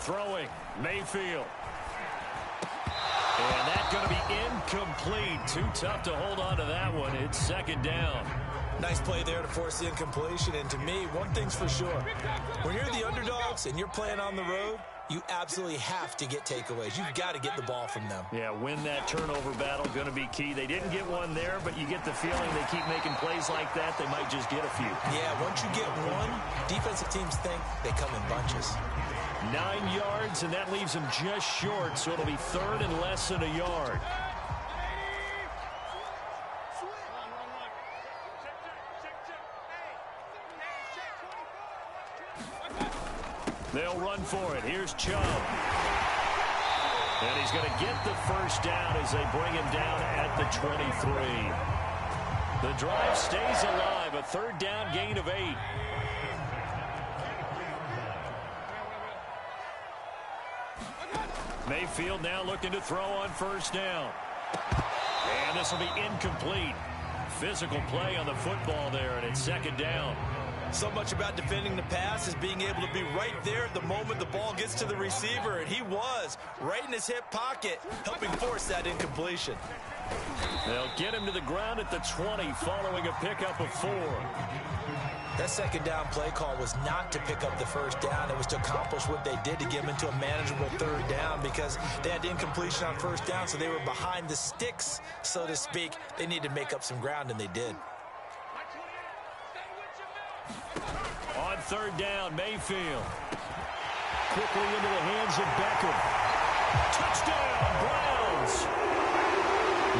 Throwing, Mayfield. And that's going to be incomplete. Too tough to hold on to that one. It's second down. Nice play there to force the incompletion. And to me, one thing's for sure. When you're the underdogs and you're playing on the road, you absolutely have to get takeaways. You've got to get the ball from them. Yeah, win that turnover battle, going to be key. They didn't get one there, but you get the feeling they keep making plays like that, they might just get a few. Yeah, once you get one, defensive teams think they come in bunches. 9 yards, and that leaves them just short, so it'll be third and less than a yard. They'll run for it. Here's Chubb. And he's going to get the first down as they bring him down at the 23. The drive stays alive. A third down gain of 8. Mayfield now looking to throw on first down. And this will be incomplete. Physical play on the football there, and it's second down. So much about defending the pass is being able to be right there at the moment the ball gets to the receiver, and he was right in his hip pocket, helping force that incompletion. They'll get him to the ground at the 20 following a pickup of 4. That second down play call was not to pick up the first down. It was to accomplish what they did to get him into a manageable third down because they had incompletion on first down, so they were behind the sticks, so to speak. They needed to make up some ground, and they did. On third down, Mayfield. Quickly into the hands of Beckham. Touchdown, Browns!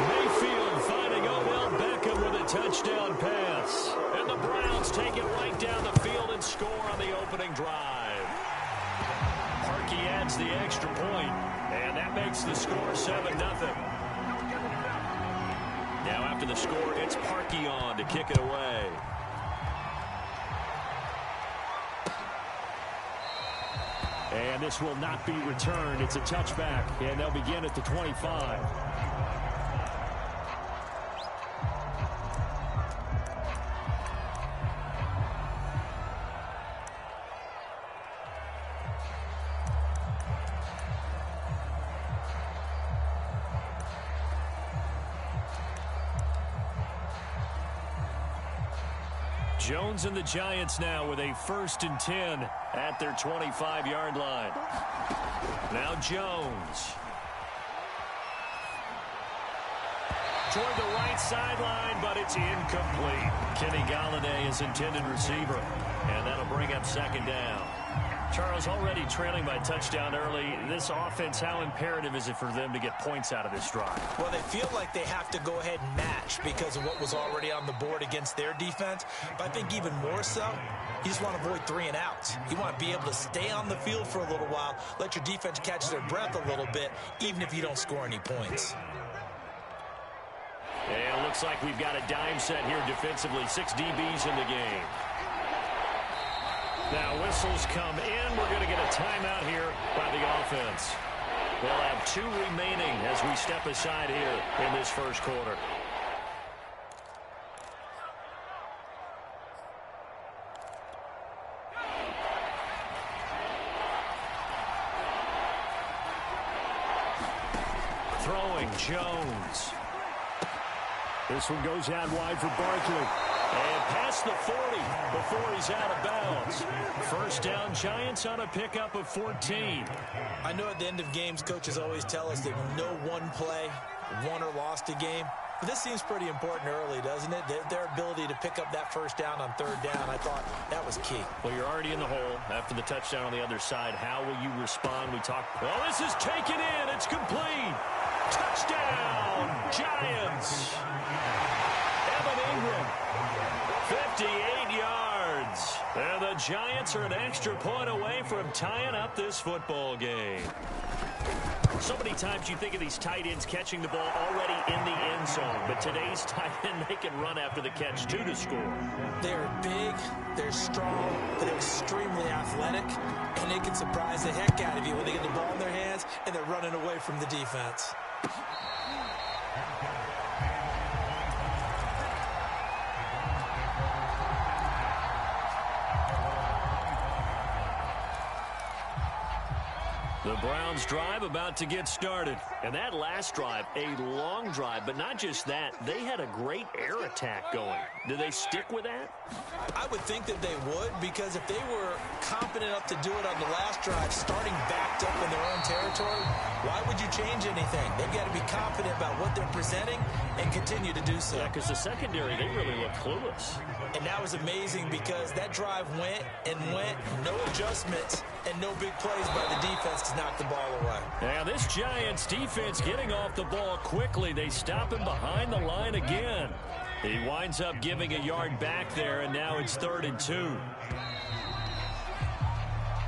Mayfield finding Odell Beckham with a touchdown pass. And the Browns take it right down the field and score on the opening drive. Parkey adds the extra point, and that makes the score 7-0. Now after the score, it's Parkey on to kick it away. And this will not be returned. It's a touchback, and they'll begin at the 25. Jones and the Giants now with a 1st and 10 at their 25-yard line. Now Jones. Toward the right sideline, but it's incomplete. Kenny Galladay is intended receiver, and that'll bring up second down. Charles, already trailing by touchdown early. This offense, how imperative is it for them to get points out of this drive? Well, they feel like they have to go ahead and match because of what was already on the board against their defense. But I think even more so, you just want to avoid 3 and outs. You want to be able to stay on the field for a little while, let your defense catch their breath a little bit, even if you don't score any points. And it looks like we've got a dime set here defensively. 6 DBs in the game. Now whistles come in. We're going to get a timeout here by the offense. They'll have 2 remaining as we step aside here in this first quarter. Throwing, Jones. This one goes out wide for Barkley. And past the 40 before he's out of bounds. First down, Giants on a pickup of 14. I know at the end of games, coaches always tell us that no one play won or lost a game. But this seems pretty important early, doesn't it? Their ability to pick up that first down on third down, I thought that was key. Well, you're already in the hole after the touchdown on the other side. How will you respond? We talked. Well, this is taken in. It's complete. Touchdown, Giants. Evan Ingram. 58 yards. And the Giants are an extra point away from tying up this football game. So many times you think of these tight ends catching the ball already in the end zone. But today's tight end, they can run after the catch, too, to score. They're big, they're strong, they're extremely athletic, and they can surprise the heck out of you when they get the ball in their hands and they're running away from the defense. The Browns drive about to get started. And that last drive, a long drive, but not just that. They had a great air attack going. Do they stick with that? I would think that they would, because if they were confident enough to do it on the last drive, starting backed up in their own territory, why would you change anything? They've got to be confident about what they're presenting and continue to do so. Yeah, because the secondary, they really look clueless. And that was amazing because that drive went and went, no adjustments, and no big plays by the defense to knock the ball away. Now this Giants defense getting off the ball quickly. They stop him behind the line again. He winds up giving a yard back there, and now it's 3rd and 2.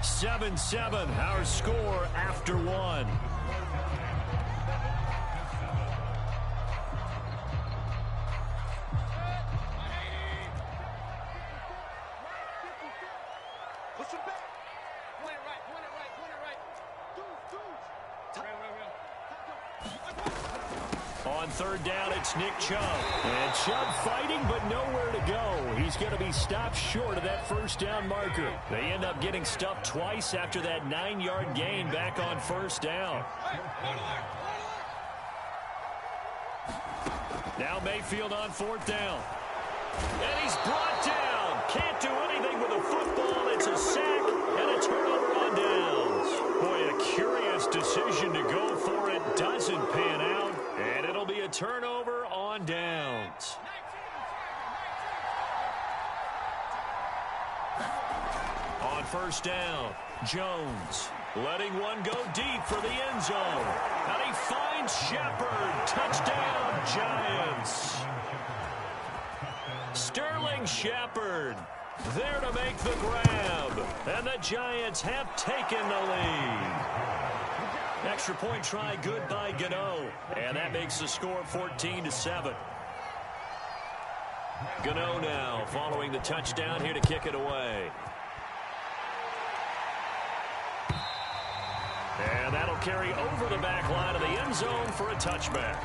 7-7, our score after 1. On 3rd down, it's Nick Chubb. And Chubb fighting, but nowhere to go. He's going to be stopped short of that 1st down marker. They end up getting stuffed twice after that 9-yard gain back on 1st down. Now Mayfield on 4th down. And he's brought down. Can't do anything with a football. It's a sack and a turnover on downs. Boy, a curious decision to go for it. Doesn't pan out. And it'll be a turnover on downs. On 1st down, Jones letting one go deep for the end zone. And he finds Shepard. Touchdown, Giants. Sterling Shepard there to make the grab. And the Giants have taken the lead. Extra point try good by Gano. And that makes the score 14-7. Gano now following the touchdown here to kick it away. And that'll carry over the back line of the end zone for a touchback.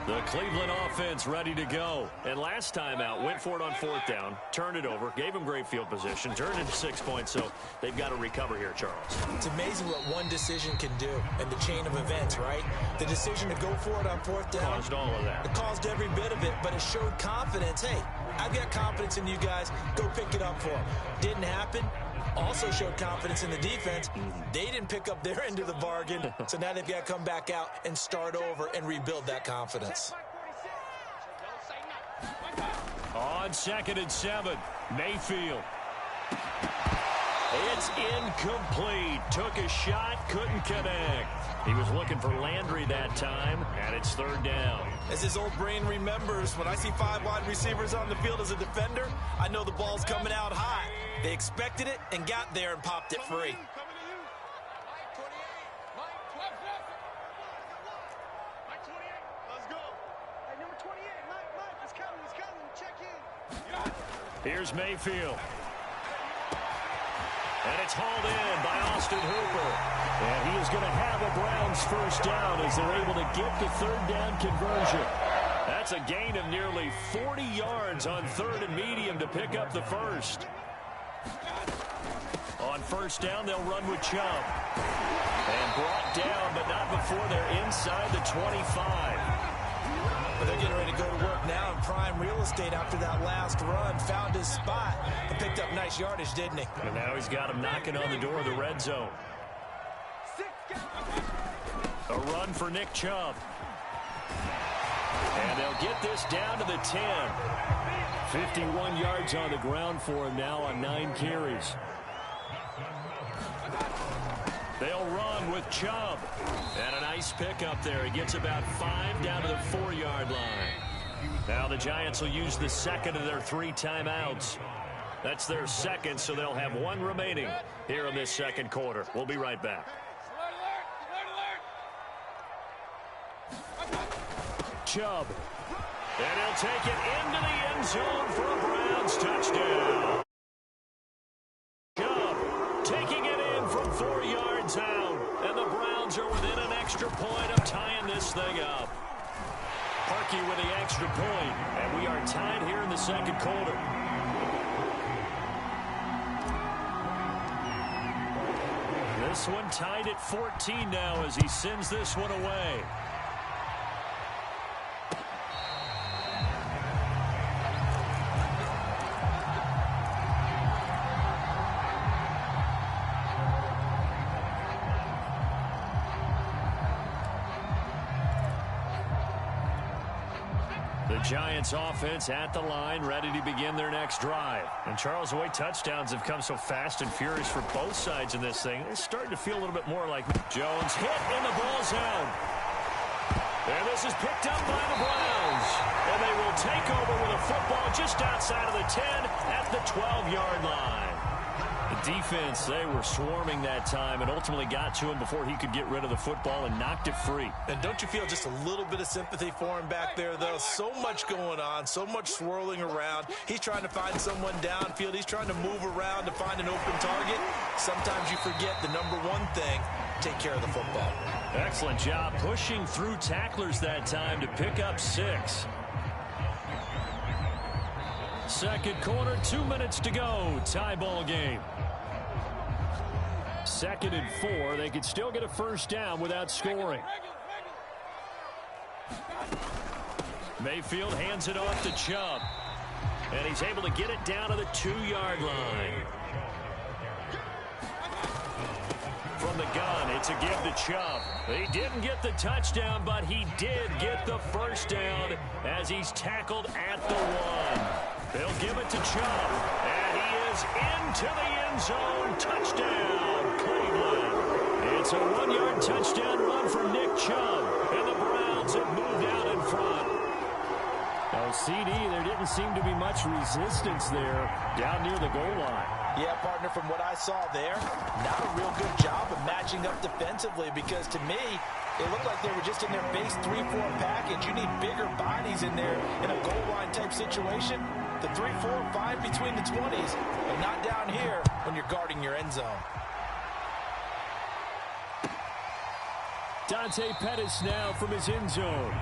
The Cleveland offense ready to go. And last time out, went for it on 4th down, turned it over, gave them great field position, turned it to 6 points, so they've got to recover here, Charles. It's amazing what one decision can do in the chain of events, right? The decision to go for it on 4th down. Caused all of that. It caused every bit of it, but it showed confidence. Hey, I've got confidence in you guys. Go pick it up for them. Didn't happen. Also showed confidence in the defense. They didn't pick up their end of the bargain, so now they've got to come back out and start over and rebuild that confidence. On 2nd and 7, Mayfield. It's incomplete. Took a shot, couldn't connect. He was looking for Landry that time, and it's 3rd down. As his old brain remembers, when I see 5 wide receivers on the field as a defender, I know the ball's coming out high. They expected it and got there and popped it free. Here's Mayfield. And it's hauled in by Austin Hooper. And he is going to have a Browns 1st down as they're able to get the 3rd down conversion. That's a gain of nearly 40 yards on 3rd and medium to pick up the 1st. On 1st down, they'll run with Chubb. And brought down, but not before they're inside the 25. But they're getting ready to go to work now in prime real estate after that last run. Found his spot and picked up nice yardage, didn't he? And now he's got him knocking on the door of the red zone. A run for Nick Chubb. And they'll get this down to the 10. 51 yards on the ground for him now on 9 carries. They'll run with Chubb. And a nice pickup there. He gets about 5 down to the 4-yard line. Now the Giants will use the 2nd of their 3 timeouts. That's their 2nd, so they'll have 1 remaining here in this 2nd quarter. We'll be right back. Chubb. And he'll take it into the end zone for a Browns touchdown. Chubb taking it in from 4 yards out. And the Browns are within an extra point of tying this thing up. Parkey with the extra point. And we are tied here in the 2nd quarter. This one tied at 14 now as he sends this one away. The Giants offense at the line, ready to begin their next drive. And Charles, the way touchdowns have come so fast and furious for both sides in this thing, it's starting to feel a little bit more like Jones hit and the ball's out. And this is picked up by the Browns. And they will take over with a football just outside of the 10 at the 12-yard line. The defense, they were swarming that time and ultimately got to him before he could get rid of the football and knocked it free. And don't you feel just a little bit of sympathy for him back there, though? So much going on, so much swirling around. He's trying to find someone downfield. He's trying to move around to find an open target. Sometimes you forget the number one thing, take care of the football. Excellent job pushing through tacklers that time to pick up 6. Second quarter, 2 minutes to go. Tie ball game. 2nd and 4. They could still get a first down without scoring. Mayfield hands it off to Chubb. And he's able to get it down to the 2-yard line. From the gun, it's a give to Chubb. He didn't get the touchdown, but he did get the first down as he's tackled at the 1. They'll give it to Chubb, and he is into the end zone. Touchdown, Cleveland. It's a 1-yard touchdown run for Nick Chubb, and the Browns have moved out in front. Oh, CD, there didn't seem to be much resistance there down near the goal line. Yeah, partner, from what I saw there, not a real good job of matching up defensively because to me, it looked like they were just in their base 3-4 package. You need bigger bodies in there in a goal line type situation. The 3-4, fine between the 20s, but not down here when you're guarding your end zone. Dante Pettis now from his end zone.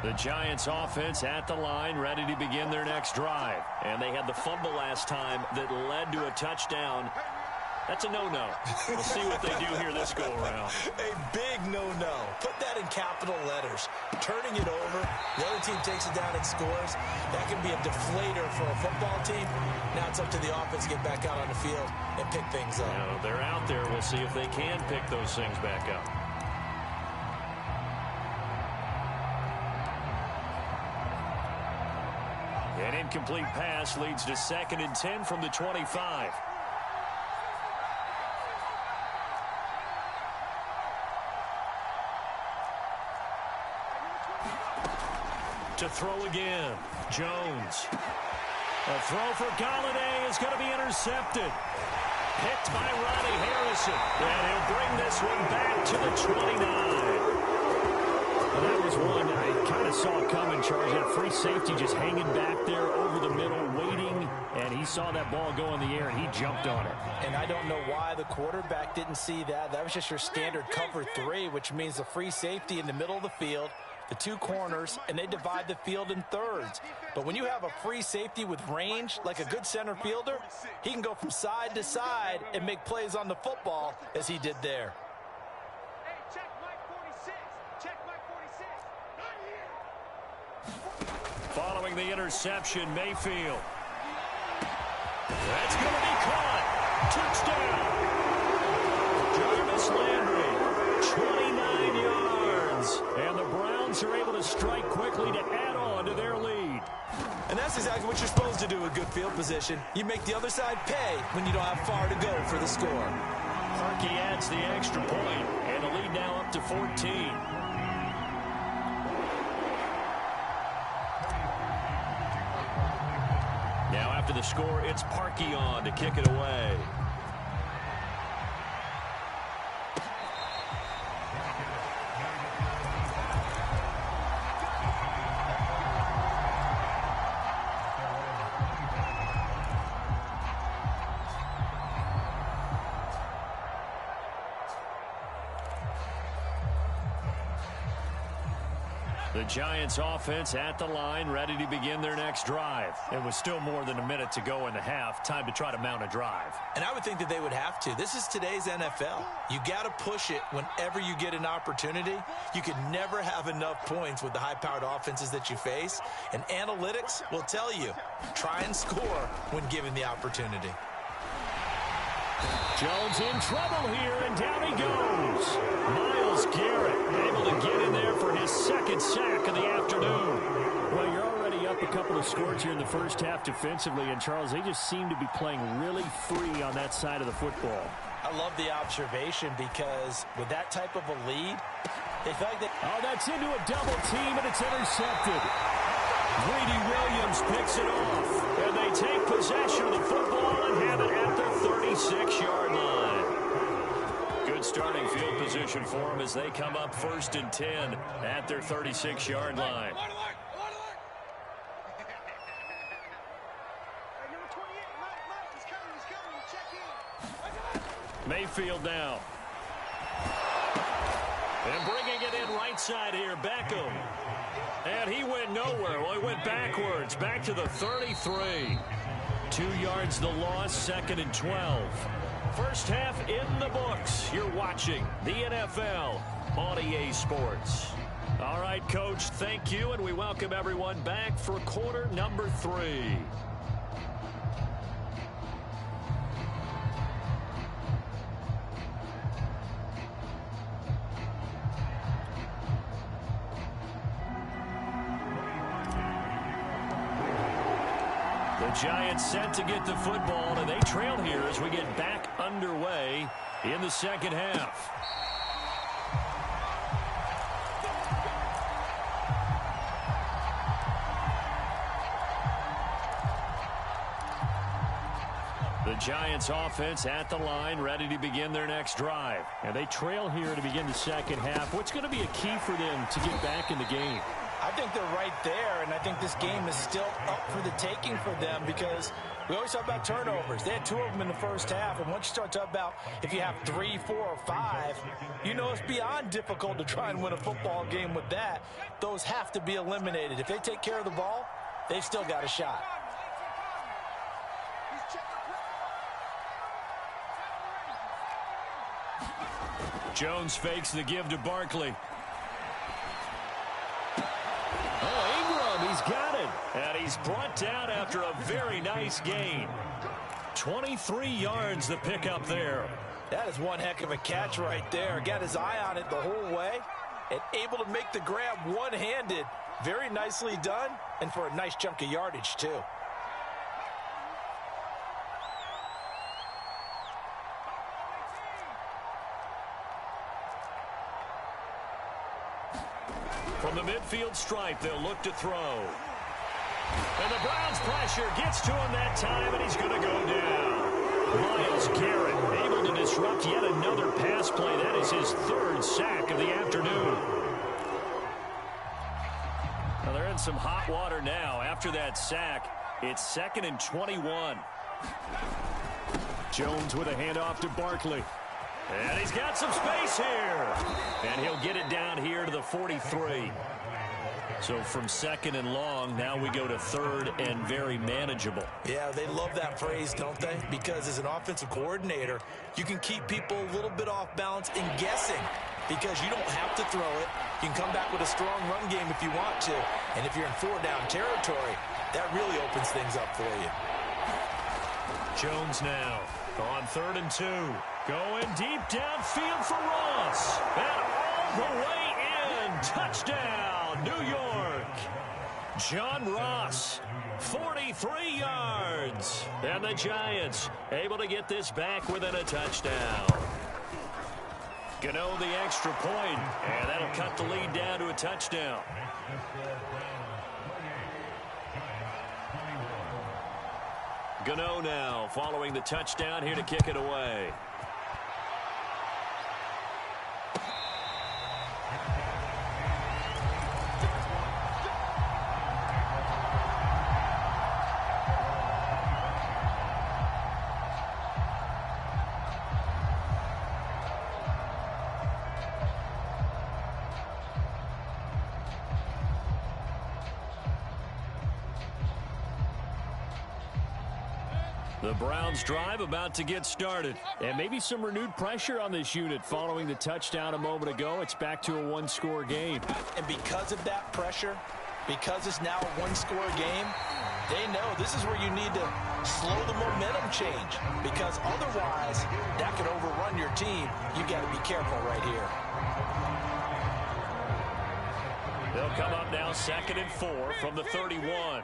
The Giants offense at the line, ready to begin their next drive. And they had the fumble last time that led to a touchdown. That's a no-no. We'll see what they do here this go-around. A big no-no. Put that in capital letters. Turning it over, the other team takes it down and scores. That can be a deflator for a football team. Now it's up to the offense to get back out on the field and pick things up. Now, they're out there. We'll see if they can pick those things back up. An incomplete pass leads to 2nd and 10 from the 25. To throw again, Jones. A throw for Galladay is going to be intercepted. Picked by Ronnie Harrison. And he'll bring this one back to the 29. Well, that was one I kind of saw coming, Charles. He had free safety just hanging back there over the middle, waiting, and he saw that ball go in the air, and he jumped on it. And I don't know why the quarterback didn't see that. That was just your standard cover 3, which means the free safety in the middle of the field, the 2 corners, and they divide the field in thirds. But when you have a free safety with range, like a good center fielder, he can go from side to side and make plays on the football as he did there. Following the interception, Mayfield. That's going to be caught. Touchdown. Jarvis Landry, 29 yards. And the Browns are able to strike quickly to add on to their lead. And that's exactly what you're supposed to do with good field position. You make the other side pay when you don't have far to go for the score. Parkey adds the extra point, and the lead now up to 14. Now after the score, it's Parkey on to kick it away. The Giants offense at the line, ready to begin their next drive. It was still more than a minute to go in the half. Time to try to mount a drive. And I would think that they would have to. This is today's NFL. You got to push it whenever you get an opportunity. You can never have enough points with the high-powered offenses that you face. And analytics will tell you, try and score when given the opportunity. Jones in trouble here, and down he goes. Myles Garrett able to get in there for his second sack of the afternoon. Well, you're already up a couple of scores here in the first half defensively, and Charles, they just seem to be playing really free on that side of the football. I love the observation because with that type of a lead, they feel like they... Oh, that's into a double team, and it's intercepted. Greedy Williams picks it off, and they take possession of the football and have it at their 36-yard line. Good starting field position for them as they come up 1st and 10 at their 36-yard line. Mayfield now. And bringing it in right side here, Beckham. And he went nowhere. Well, he went backwards, back to the 33. 2 yards the loss, 2nd and 12. First half in the books. You're watching the NFL on EA Sports. All right, Coach, thank you, and we welcome everyone back for quarter number 3. The Giants set to get the football, and they trail here as we get back underway in the second half. The Giants offense at the line, ready to begin their next drive. And they trail here to begin the second half. What's going to be a key for them to get back in the game? I think they're right there, and I think this game is still up for the taking for them because we always talk about turnovers. They had 2 of them in the first half, and once you start talking about if you have 3, 4, or 5, you know it's beyond difficult to try and win a football game with that. Those have to be eliminated. If they take care of the ball, they've still got a shot. Jones fakes the give to Barkley. He's got it. And he's brought down after a very nice gain. 23 yards the pickup there. That is one heck of a catch right there. Got his eye on it the whole way and able to make the grab one-handed. Very nicely done, and for a nice chunk of yardage, too. From the midfield stripe, they'll look to throw. And the Browns' pressure gets to him that time, and he's going to go down. Myles Garrett able to disrupt yet another pass play. That is his 3rd sack of the afternoon. Well, they're in some hot water now. After that sack, it's 2nd and 21. Jones with a handoff to Barkley. And he's got some space here. And he'll get it down here to the 43. So from 2nd and long, now we go to 3rd and very manageable. Yeah, they love that phrase, don't they? Because as an offensive coordinator, you can keep people a little bit off balance and guessing because you don't have to throw it. You can come back with a strong run game if you want to. And if you're in 4-down territory, that really opens things up for you. Jones now on 3rd and 2. Going deep downfield for Ross. And all the way in. Touchdown, New York. John Ross, 43 yards. And the Giants able to get this back within a touchdown. Gano the extra point, and that'll cut the lead down to a touchdown. Gano now following the touchdown here to kick it away. The Browns drive about to get started. And maybe some renewed pressure on this unit following the touchdown a moment ago. It's back to a one-score game. And because of that pressure, because it's now a one-score game, they know this is where you need to slow the momentum change, because otherwise that could overrun your team. You got to be careful right here. They'll come up now 2nd and 4 from the 31.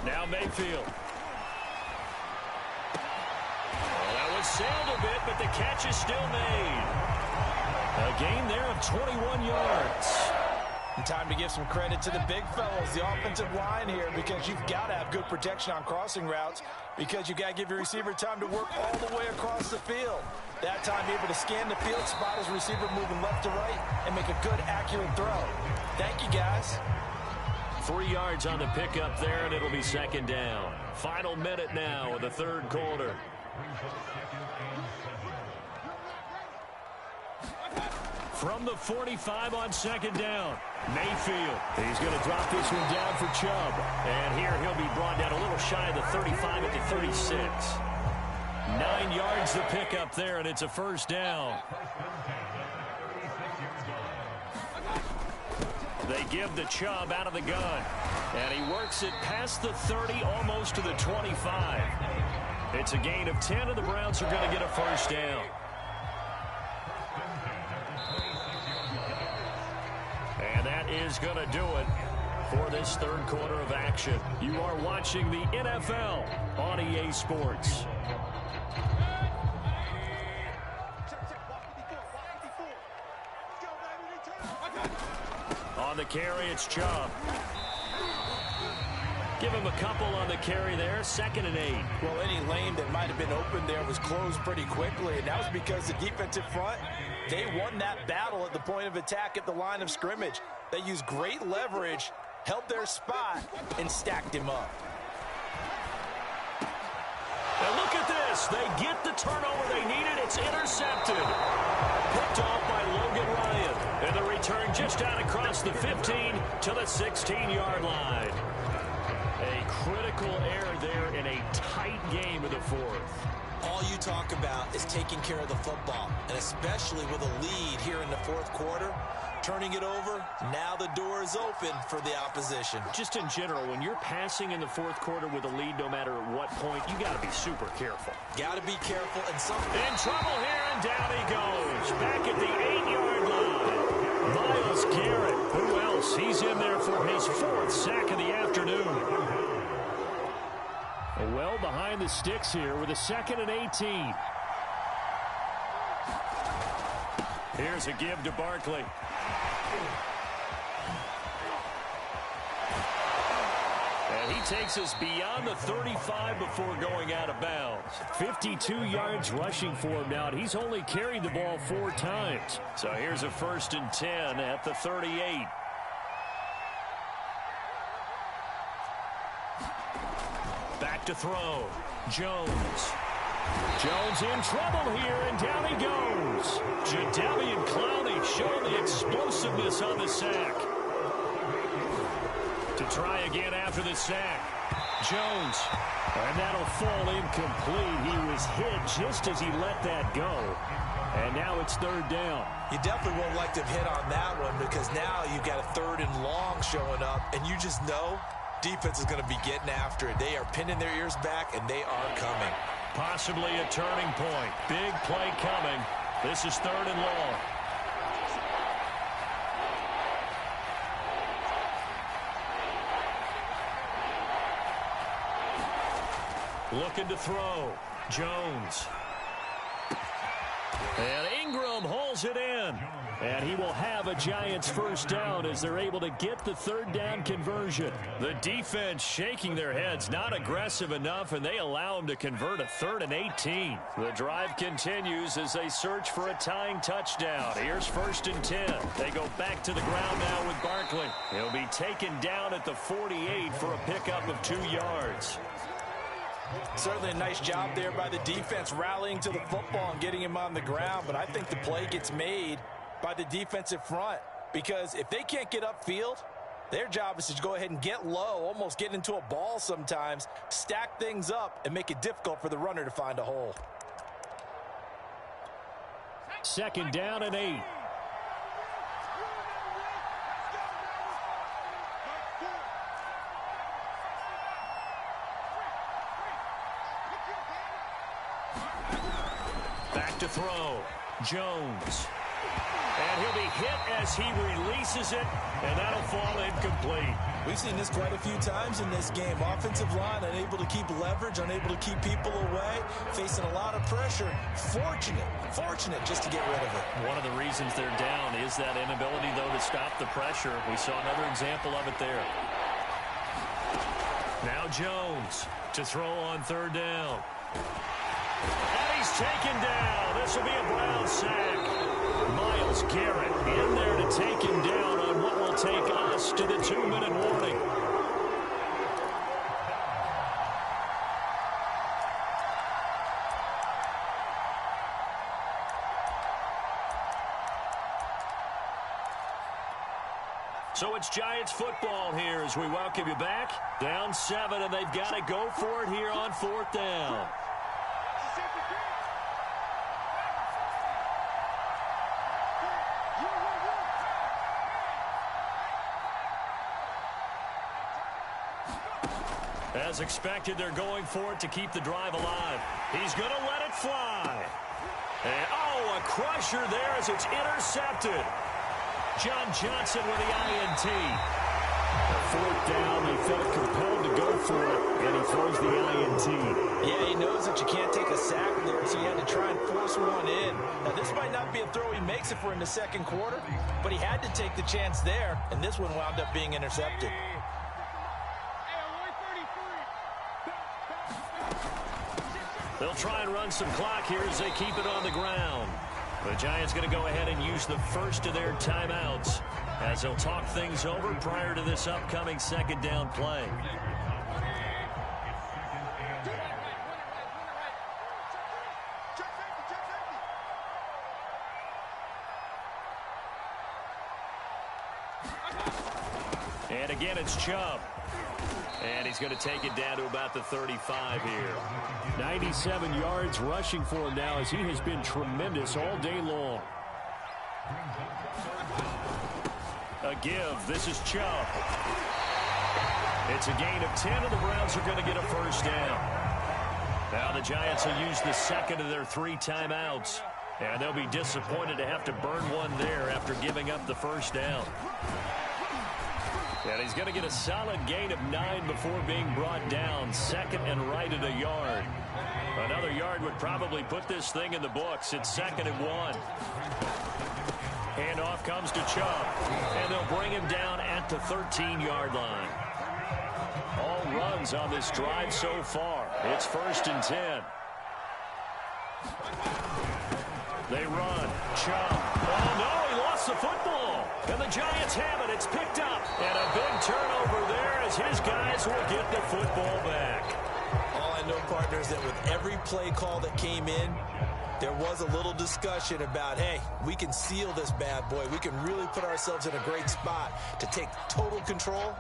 Now Mayfield. Well, that was sailed a bit, but the catch is still made. A gain there of 21 yards. And time to give some credit to the big fellows, the offensive line here, because you've got to have good protection on crossing routes, because you got to give your receiver time to work all the way across the field. That time, be able to scan the field, spot his receiver moving left to right, and make a good, accurate throw. Thank you, guys. 3 yards on the pickup there, and it'll be 2nd down. Final minute now of the 3rd quarter. From the 45 on 2nd down, Mayfield. He's going to drop this one down for Chubb. And here he'll be brought down a little shy of the 35 at the 36. 9 yards the pickup there, and it's a 1st down. They give the Chubb out of the gun. And he works it past the 30, almost to the 25. It's a gain of 10, and the Browns are going to get a 1st down. And that is going to do it for this 3rd quarter of action. You are watching the NFL on EA Sports. On the carry, it's Chubb. Give him a couple on the carry there. 2nd and 8. Well, any lane that might have been open there was closed pretty quickly, and that was because the defensive front, they won that battle at the point of attack at the line of scrimmage. They used great leverage, held their spot, and stacked him up. And look at this. They get the turnover they needed. It's intercepted. Picked off by Logan Ryan. And the return just out across the 15 to the 16-yard line. A critical error there in a tight game of the 4th. All you talk about is taking care of the football, and especially with a lead here in the 4th quarter, turning it over, now the door is open for the opposition. Just in general, when you're passing in the 4th quarter with a lead, no matter at what point, you got to be super careful. Got to be careful. And in trouble here, and down he goes. Back at the 8-yard line. Myles Garrett. Who else? He's in there for his 4th sack of the afternoon. Well behind the sticks here with a 2nd and 18. Here's a give to Barkley. And he takes us beyond the 35 before going out of bounds. 52 yards rushing for him now, and he's only carried the ball 4 times. So here's a 1st and 10 at the 38. Back to throw. Jones. Jones in trouble here, and down he goes. Jadeveon Clowney showing the explosiveness on the sack. To try again after the sack. Jones. And that'll fall incomplete. He was hit just as he let that go. And now it's 3rd down. You definitely won't like to have hit on that one, because now you've got a 3rd and long showing up, and you just know defense is going to be getting after it. They are pinning their ears back, and they are coming. Possibly a turning point. Big play coming. This is 3rd and long. Looking to throw. Jones. And Ingram holds it in. And he will have a Giants 1st down as they're able to get the 3rd down conversion. The defense shaking their heads, not aggressive enough, and they allow him to convert a 3rd and 18. The drive continues as they search for a tying touchdown. Here's 1st and 10. They go back to the ground now with Barkley. He'll be taken down at the 48 for a pickup of 2 yards. Certainly a nice job there by the defense rallying to the football and getting him on the ground, but I think the play gets made by the defensive front because if they can't get upfield, their job is to go ahead and get low, almost get into a ball sometimes, stack things up, and make it difficult for the runner to find a hole. 2nd down and 8. Back to throw. Jones. And he'll be hit as he releases it, and that'll fall incomplete. We've seen this quite a few times in this game. Offensive line unable to keep leverage, unable to keep people away, facing a lot of pressure. Fortunate just to get rid of it. One of the reasons they're down is that inability, though, to stop the pressure. We saw another example of it there. Now Jones to throw on 3rd down. And he's taken down. This will be a Brown sack. Myles Garrett in there to take him down on what will take us to the 2-minute warning. So it's Giants football here as we welcome you back. Down 7, and they've got to go for it here on 4th down. As expected, they're going for it to keep the drive alive. He's going to let it fly. And, oh, a crusher there as it's intercepted. John Johnson with the INT. 4th down, they felt compelled to go for it, and he throws the INT. Yeah, he knows that you can't take a sack there, so he had to try and force one in. Now, this might not be a throw he makes if we're in the 2nd quarter, but he had to take the chance there, and this one wound up being intercepted. They'll try and run some clock here as they keep it on the ground. The Giants going to go ahead and use the first of their timeouts as they'll talk things over prior to this upcoming 2nd down play. And again, it's Chubb. And he's going to take it down to about the 35 here. 97 yards rushing for him now as he has been tremendous all day long. A give. This is Chubb. It's a gain of 10, and the Browns are going to get a 1st down. Now the Giants will use the 2nd of their 3 timeouts. And they'll be disappointed to have to burn one there after giving up the 1st down. And he's going to get a solid gain of 9 before being brought down. 2nd and right at a yard. Another yard would probably put this thing in the books. It's 2nd and 1. Handoff comes to Chubb. And they'll bring him down at the 13-yard line. All runs on this drive so far. It's 1st and 10. They run. Chubb. Oh, no, he lost the football. And the Giants have it. It's picked up. And a big turnover there as his guys will get the football back. All I know, partners, that with every play call that came in, there was a little discussion about, hey, we can seal this bad boy. We can really put ourselves in a great spot to take total control.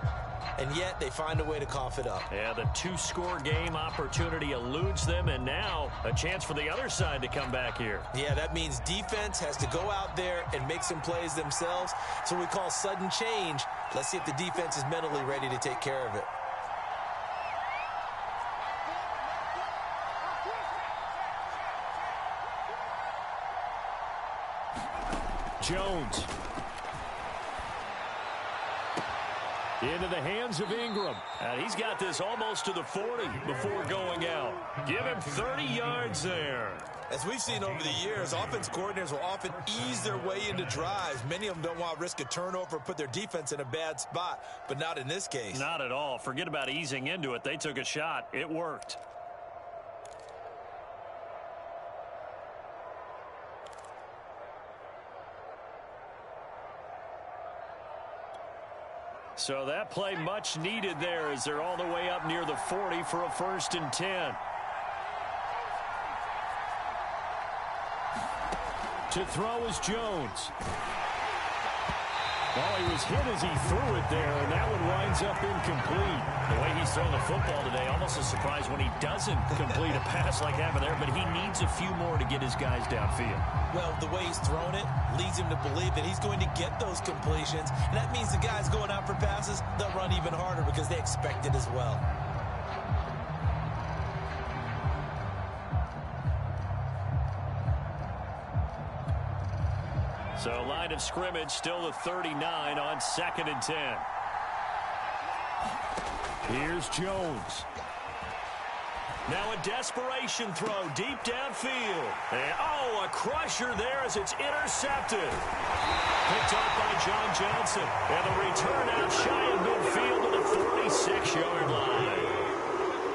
And yet they find a way to cough it up. Yeah, the 2-score game opportunity eludes them, and now a chance for the other side to come back here. Yeah, that means defense has to go out there and make some plays themselves. So we call sudden change. Let's see if the defense is mentally ready to take care of it. Jones. Into the hands of Ingram. And he's got this almost to the 40 before going out. Give him 30 yards there. As we've seen over the years, offense coordinators will often ease their way into drives. Many of them don't want to risk a turnover or put their defense in a bad spot, but not in this case. Not at all. Forget about easing into it. They took a shot. It worked. So that play much needed there as they're all the way up near the 40 for a 1st and 10. To throw is Jones. Oh, he was hit as he threw it there, and that one winds up incomplete. The way he's throwing the football today, almost a surprise when he doesn't complete a pass like happened there, but he needs a few more to get his guys downfield. Well, the way he's thrown it leads him to believe that he's going to get those completions, and that means the guys going out for passes, they'll run even harder because they expect it as well. So line of scrimmage still the 39 on 2nd and 10. Here's Jones. Now a desperation throw deep downfield. And, a crusher there as it's intercepted. Picked up by John Johnson. And the return out shy of midfield to the 46-yard line.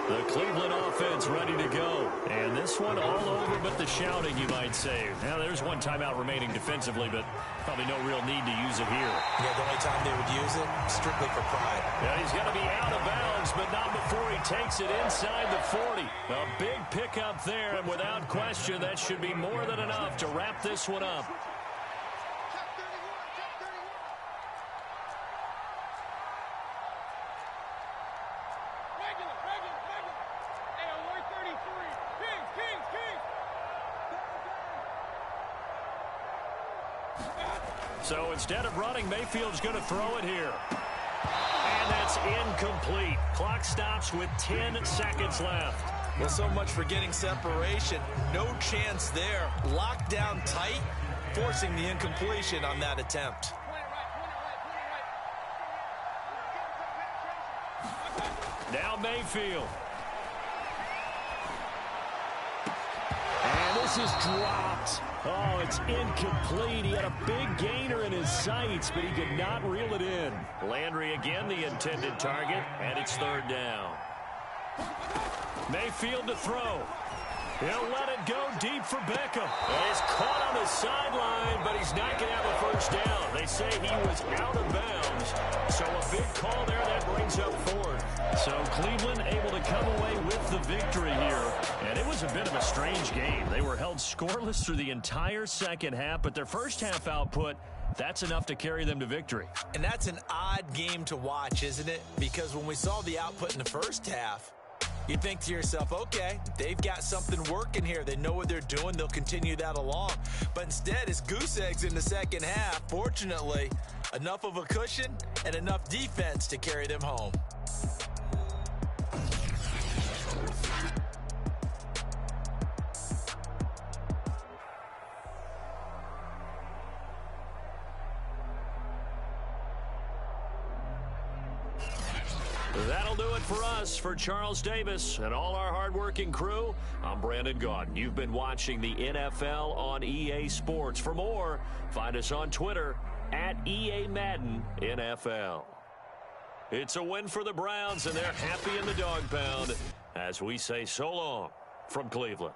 The Cleveland offense ready to go. And this one all over but the shouting, you might say. Now, there's one timeout remaining defensively, but probably no real need to use it here. Yeah, the only time they would use it, strictly for pride. Yeah, he's going to be out of bounds, but not before he takes it inside the 40. A big pickup there, and without question, that should be more than enough to wrap this one up. So instead of running, Mayfield's going to throw it here. And that's incomplete. Clock stops with 10 seconds left. Well, so much for getting separation. No chance there. Locked down tight, forcing the incompletion on that attempt. Now Mayfield. And this is dropped. Oh, it's incomplete. He had a big gainer in his sights, but he could not reel it in. Landry again the intended target, and it's 3rd down. Mayfield to throw. He'll let it go deep for Beckham. He's caught on the sideline, but he's not going to have a 1st down. They say he was out of bounds. So a big call there that brings up 4th. So Cleveland able to come away with the victory here. And it was a bit of a strange game. They were held scoreless through the entire 2nd half, but their 1st half output, that's enough to carry them to victory. And that's an odd game to watch, isn't it? Because when we saw the output in the 1st half, you think to yourself, okay, they've got something working here. They know what they're doing. They'll continue that along. But instead, it's goose eggs in the 2nd half. Fortunately, enough of a cushion and enough defense to carry them home. That'll do it for us. For Charles Davis and all our hardworking crew, I'm Brandon Gaudin. You've been watching the NFL on EA Sports. For more, find us on Twitter at EA Madden NFL. It's a win for the Browns, and they're happy in the dog pound as we say so long from Cleveland.